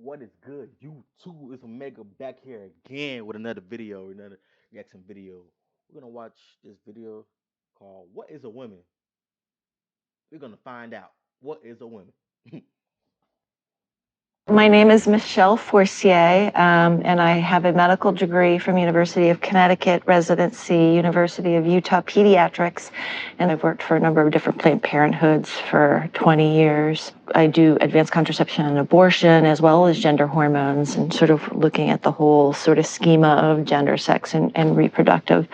What is good? YouTube is Omega back here again with another video, another reaction video. We're gonna watch this video called "What is a Woman?" We're gonna find out what is a woman. My name is Michelle Forcier, and I have a medical degree from University of Connecticut, residency, University of Utah Pediatrics, and I've worked for a number of different Planned Parenthoods for 20 years. I do advanced contraception and abortion, as well as gender hormones, and sort of looking at the whole sort of schema of gender, sex, and reproductive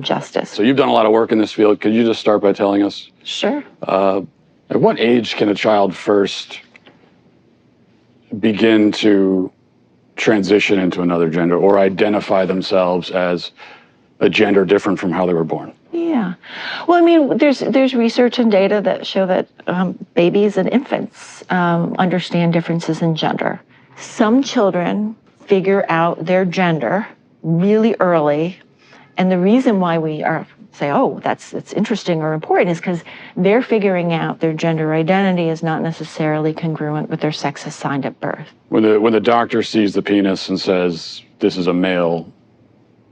justice. So you've done a lot of work in this field. Could you just start by telling us? Sure. At what age can a child first begin to transition into another gender or identify themselves as a gender different from how they were born? Yeah. Well, I mean, there's research and data that show that babies and infants understand differences in gender. Some children figure out their gender really early, and the reason why we say, oh, that's interesting or important is because they're figuring out their gender identity is not necessarily congruent with their sex assigned at birth. When the doctor sees the penis and says, this is a male,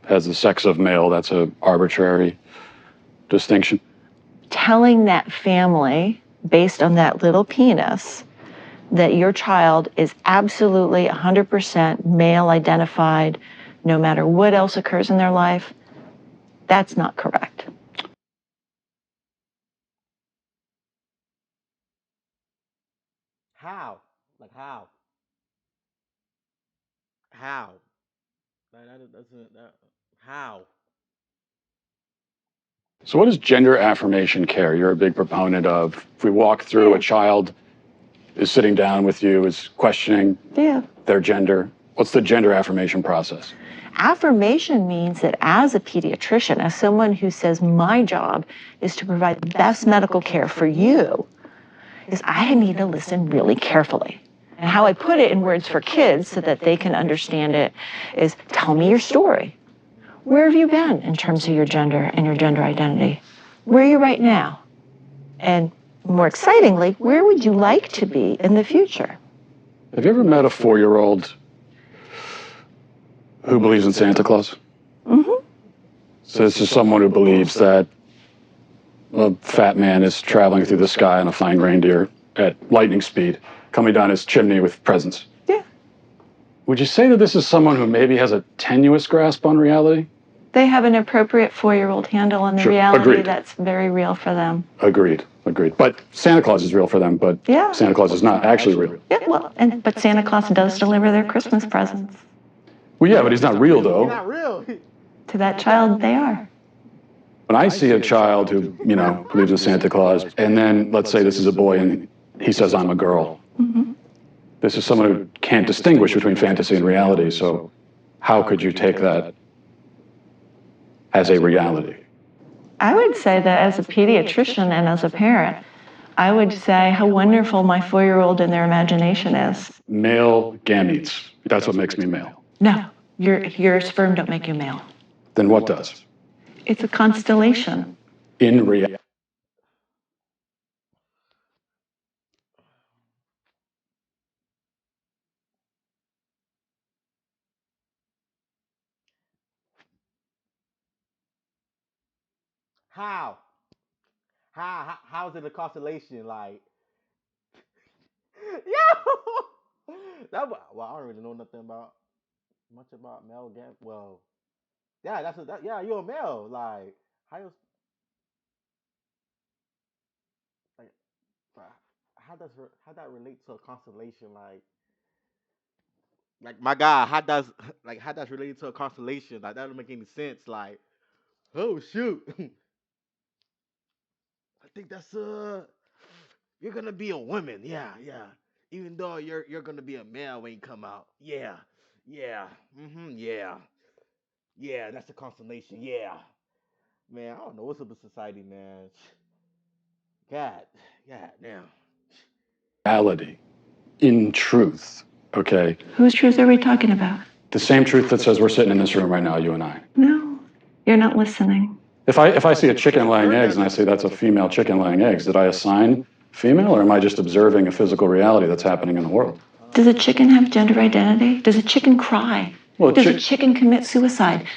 has the sex of male, that's an arbitrary distinction. Telling that family, based on that little penis, that your child is absolutely 100% male identified, no matter what else occurs in their life, that's not correct. How? Like how? How? How? So what is gender affirmation care? You're a big proponent of. If we walk through, a child is sitting down with you, is questioning their gender. What's the gender affirmation process? Affirmation means that as a pediatrician, as someone who says my job is to provide the best medical care for you, is I need to listen really carefully. And how I put it in words for kids so that they can understand it is, tell me your story. Where have you been in terms of your gender and your gender identity? Where are you right now? And more excitingly, where would you like to be in the future? Have you ever met a 4-year-old who believes in Santa Claus? Mm-hmm. So this is someone who believes that a fat man is traveling through the sky on a flying reindeer at lightning speed, coming down his chimney with presents. Yeah. Would you say that this is someone who maybe has a tenuous grasp on reality? They have an appropriate 4-year-old handle on the reality that's very real for them. Agreed. But Santa Claus is real for them, but Santa Claus is not actually real. Yeah, well, but Santa Claus does deliver their Christmas presents. Well, yeah, but he's not real, though. He's not real. To that child, they are. When I see a child who, believes in Santa Claus, and then let's say this is a boy and he says, I'm a girl. Mm-hmm. This is someone who can't distinguish between fantasy and reality, so how could you take that as a reality? I would say that as a pediatrician and as a parent, I would say how wonderful my 4-year-old and their imagination is. Male gametes. That's what makes me male. No, your sperm don't make you male. Then what does? It's a constellation. In reality. How? How is it a constellation? Like, yo, well, I don't really know nothing about much about male game. Well, yeah, yeah, you're a male. Like, like, how that relate to a constellation? Like my God, how that's related to a constellation? Like that don't make any sense. Like, oh shoot, I think that's you're gonna be a woman. Yeah, yeah. Even though you're gonna be a male when you come out. Yeah, yeah, yeah, yeah. That's a constellation. Yeah, man. I don't know what's up with society, man. God, God, damn. Reality. In truth. Okay? Whose truth are we talking about? The same truth that says we're sitting in this room right now, you and I. No, you're not listening. If I see a chicken laying eggs and I say that's a female chicken laying eggs, did I assign female or am I just observing a physical reality that's happening in the world? Does a chicken have gender identity? Does a chicken cry? Well, Does a chicken commit suicide?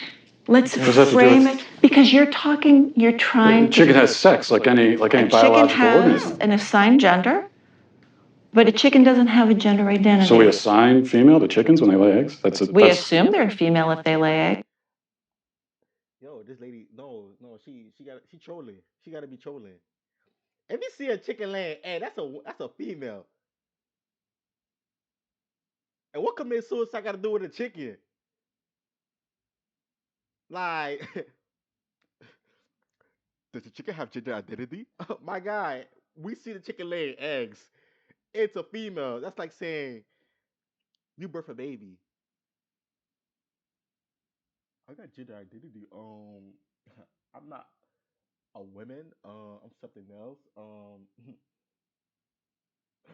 Let's What does that have to do frame with- it, because you're trying to. Chicken has sex like any A chicken biological has organism. an assigned gender, but a chicken doesn't have a gender identity. So we assign female to chickens when they lay eggs? We assume they're female if they lay eggs. Yo, this lady, no, she trolling. She gotta be trolling. If you see a chicken laying, hey, that's a female. And what commit suicide got to do with a chicken? Like, does the chicken have gender identity? My guy, we see the chicken laying eggs. It's a female. That's like saying you birth a baby. I got gender identity. I'm not a woman. I'm something else.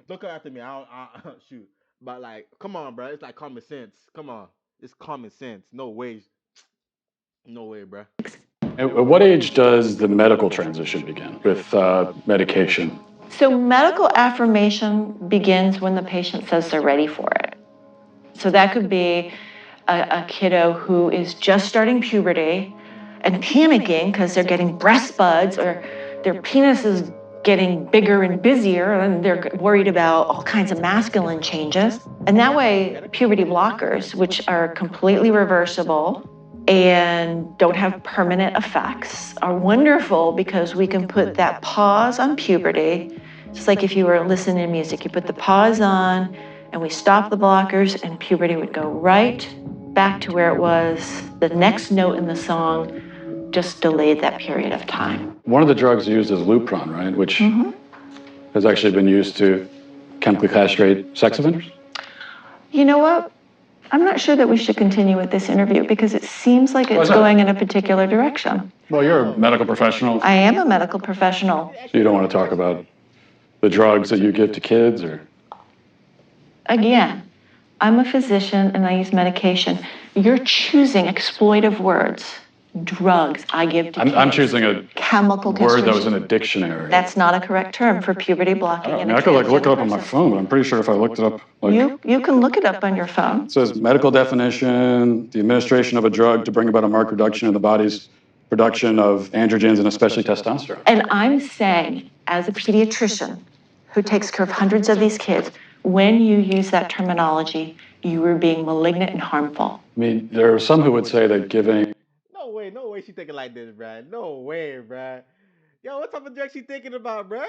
Don't come after me. I shoot. But like, come on, bro. It's like common sense. Come on, it's common sense. No way. No way, bro. At what age does the medical transition begin with medication? So medical affirmation begins when the patient says they're ready for it. So that could be a kiddo who is just starting puberty and panicking because they're getting breast buds or their penis is getting bigger and busier and they're worried about all kinds of masculine changes. And that way, puberty blockers, which are completely reversible and don't have permanent effects, are wonderful because we can put that pause on puberty. Just like if you were listening to music, you put the pause on and we stop the blockers and puberty would go right back to where it was. The next note in the song just delayed that period of time. One of the drugs used is Lupron, right? Which has actually been used to chemically castrate sex offenders? You know what? I'm not sure that we should continue with this interview because it seems like it's going in a particular direction. Well, you're a medical professional. I am a medical professional. So you don't want to talk about the drugs that you give to kids, or? Again, I'm a physician and I use medication. You're choosing exploitive words. Drugs I give to kids. I'm choosing a chemical word that was castration. in a dictionary. That's not a correct term for puberty blocking. I mean, I could look it up on my phone, but I'm pretty sure if I looked it up, You can look it up on your phone. It says medical definition: the administration of a drug to bring about a marked reduction in the body's production of androgens and especially testosterone. And I'm saying, as a pediatrician who takes care of hundreds of these kids, when you use that terminology, you are being malignant and harmful. I mean, there are some who would say that giving. No way she thinking like this, bruh. No way, bruh. Yo, what type of drug she thinking about, bruh?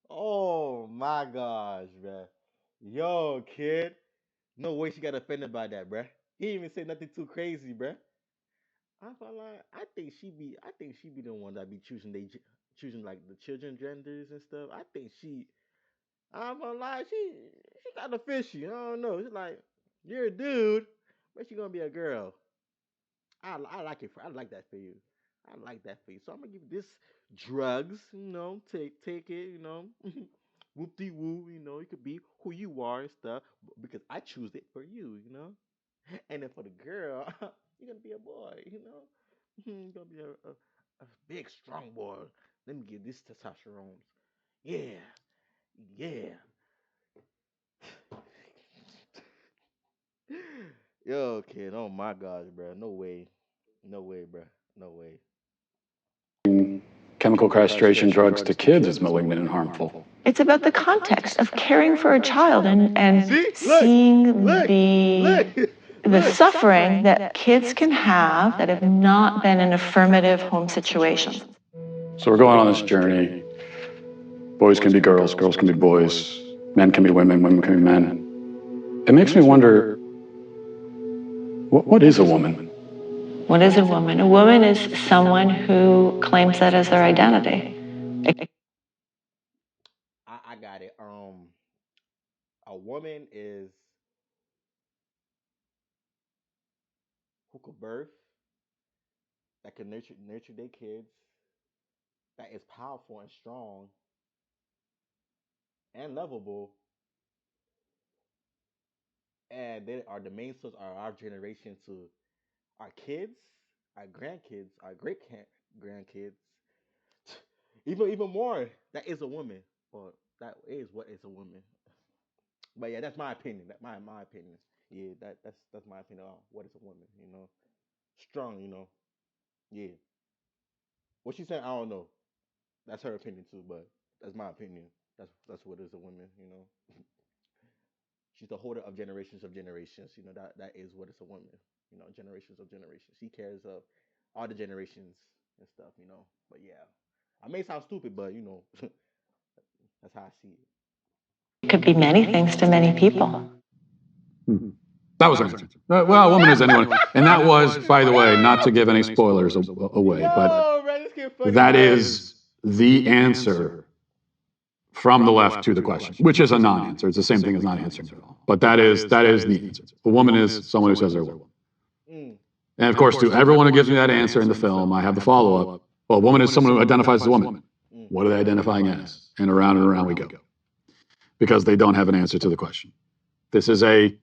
Oh my gosh, bruh. Yo, kid. No way she got offended by that, bruh. He didn't even say nothing too crazy, bruh. I feel like I think she be the one that be choosing like the children genders and stuff. I'm gonna lie, she got of fishy. I don't know. She's like, you're a dude, but you gonna be a girl. I like it. I like that for you. I like that for you. So I'm gonna give you this drugs. Take it. Whoop de woo. You could be who you are and stuff because I choose it for you. And then for the girl, you're gonna be a boy. You're gonna be a big strong boy. Let me get this testosterone. Yeah, yeah. Yo, kid. Oh my gosh, bro. No way. No way, bro. No way. Chemical castration drugs to kids is malignant and harmful. It's about the context of caring for a child and See? seeing Look, the suffering that kids can have that have not been in affirmative home situations. So we're going on this journey. Boys can be girls, girls can be boys, men can be women, women can be men. It makes me wonder, what is a woman? What is a woman? A woman is someone who claims that as their identity. I got it. A woman is who could birth, that can nurture their kids, that is powerful and strong and lovable, and they are the main source of our generation to our kids, our grandkids, our grandkids, even more. That is a woman, or that is what is a woman. But yeah, that's my opinion. That my opinion. Yeah, that's my opinion on what is a woman. Strong. Yeah. What she said, I don't know. That's her opinion too, but that's my opinion. That's what is a woman. She's the holder of generations of generations. That is what is a woman. Generations of generations. She cares of all the generations and stuff. But yeah, I may sound stupid, but that's how I see it. It could be many things to many people. That was her answer. Well, a woman is anyone. And that was, by the way, not to give any spoilers away, but that is the answer from the left to the question, which is a non-answer. It's the same thing as not answering at all. But that is the answer. A woman is someone who says they're a woman. And of course, to everyone who gives me that answer in the film, I have the follow-up. Well, a woman is someone who identifies as a woman. What are they identifying as? And around we go. Because they don't have an answer to the question. This is a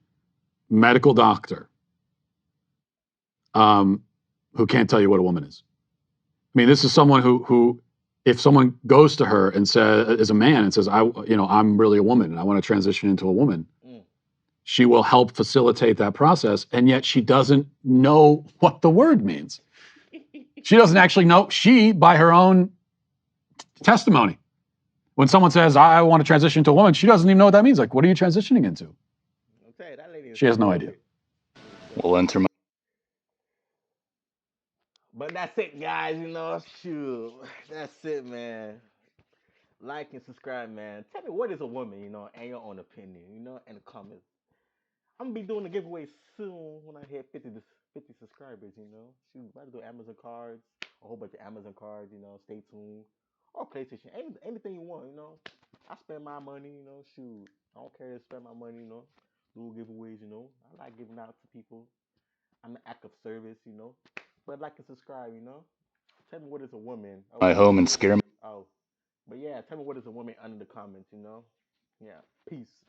medical doctor who can't tell you what a woman is. I mean, this is someone who if someone goes to her and says, as a man, and says, I'm really a woman and I want to transition into a woman, she will help facilitate that process. And yet she doesn't know what the word means. She doesn't actually know. She, by her own testimony, when someone says, I want to transition to a woman, she doesn't even know what that means. Like, what are you transitioning into? Okay, that lady she has no idea. We'll enter my. But that's it, guys. Shoot. That's it, man. Like and subscribe, man. Tell me what is a woman, and your own opinion, in the comments. I'm gonna be doing a giveaway soon when I hit 50 subscribers, Shoot, about to do Amazon cards, a whole bunch of Amazon cards, stay tuned. Or PlayStation, anything you want, I spend my money, shoot. I don't care to spend my money, do giveaways, I like giving out to people. I'm an act of service, But like and subscribe, Tell me what is a woman. My home and scare me. Oh. But yeah, tell me what is a woman under the comments, Yeah. Peace.